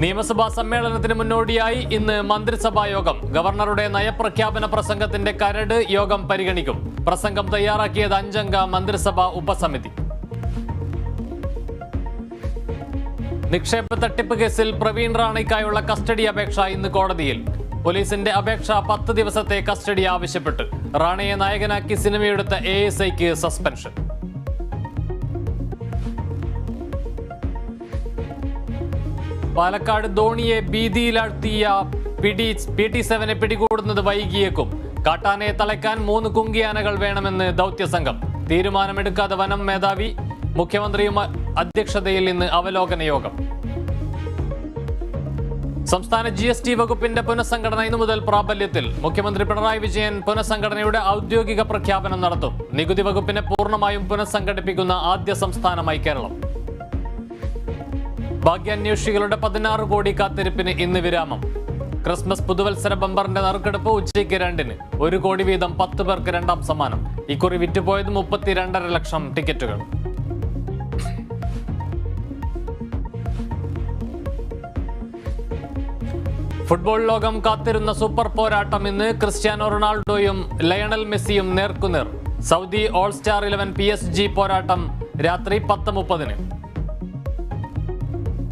നിയമസഭാ സമ്മേളനത്തിന് മുന്നോടിയായി ഇന്ന് മന്ത്രിസഭാ യോഗം. ഗവർണറുടെ നയപ്രഖ്യാപന പ്രസംഗത്തിന്റെ കരട് യോഗം പരിഗണിക്കും. പ്രസംഗം തയ്യാറാക്കിയത് 5-അംഗ മന്ത്രിസഭാ ഉപസമിതി. നിക്ഷേപ തട്ടിപ്പ് കേസിൽ പ്രവീൺ റാണയ്ക്കായുള്ള കസ്റ്റഡി അപേക്ഷ ഇന്ന് കോടതിയിൽ. പോലീസിന്റെ അപേക്ഷ 10 ദിവസത്തെ കസ്റ്റഡി ആവശ്യപ്പെട്ട്. റാണയെ നായകനാക്കി സിനിമയെടുത്ത ASIക്ക് സസ്പെൻഷൻ. പാലക്കാട് ധോണിയെ ഭീതിയിലാഴ്ത്തിയ PT-7 പിടികൂടുന്നത് വൈകിയേക്കും. കാട്ടാനയെ തളയ്ക്കാൻ 3 കുങ്കിയാനകൾ വേണമെന്ന് ദൗത്യസംഘം. തീരുമാനമെടുക്കാതെ വനം മേധാവി. മുഖ്യമന്ത്രിയും അധ്യക്ഷതയിൽ ഇന്ന് അവലോകന യോഗം. സംസ്ഥാന GST വകുപ്പിന്റെ പുനഃസംഘടന ഇന്നു മുതൽ പ്രാബല്യത്തിൽ. മുഖ്യമന്ത്രി പിണറായി വിജയൻ പുനഃസംഘടനയുടെ ഔദ്യോഗിക പ്രഖ്യാപനം നടത്തും. നികുതി വകുപ്പിനെ പൂർണ്ണമായും പുനഃസംഘടിപ്പിക്കുന്ന ആദ്യ സംസ്ഥാനമായി കേരളം. ഭാഗ്യാന്വേഷികളുടെ 16 കോടി കാത്തിരിപ്പിന് ഇന്ന് വിരാമം. ക്രിസ്മസ് പുതുവത്സര ബമ്പറിന്റെ നറുക്കെടുപ്പ് ഉച്ചയ്ക്ക് 2-ന്. 1 കോടി വീതം 10 പേർക്ക് രണ്ടാം സമ്മാനം. ഇക്കുറി വിറ്റുപോയത് 32.5 ലക്ഷം ടിക്കറ്റുകൾ. ഫുട്ബോൾ ലോകം കാത്തിരുന്ന സൂപ്പർ പോരാട്ടം ഇന്ന്. ക്രിസ്ത്യാനോ റൊണാൾഡോയും ലയണൽ മെസ്സിയും നേർക്കുനേർ. സൗദി ഓൾ സ്റ്റാർ 11 PSG പോരാട്ടം രാത്രി 10:30-ന്.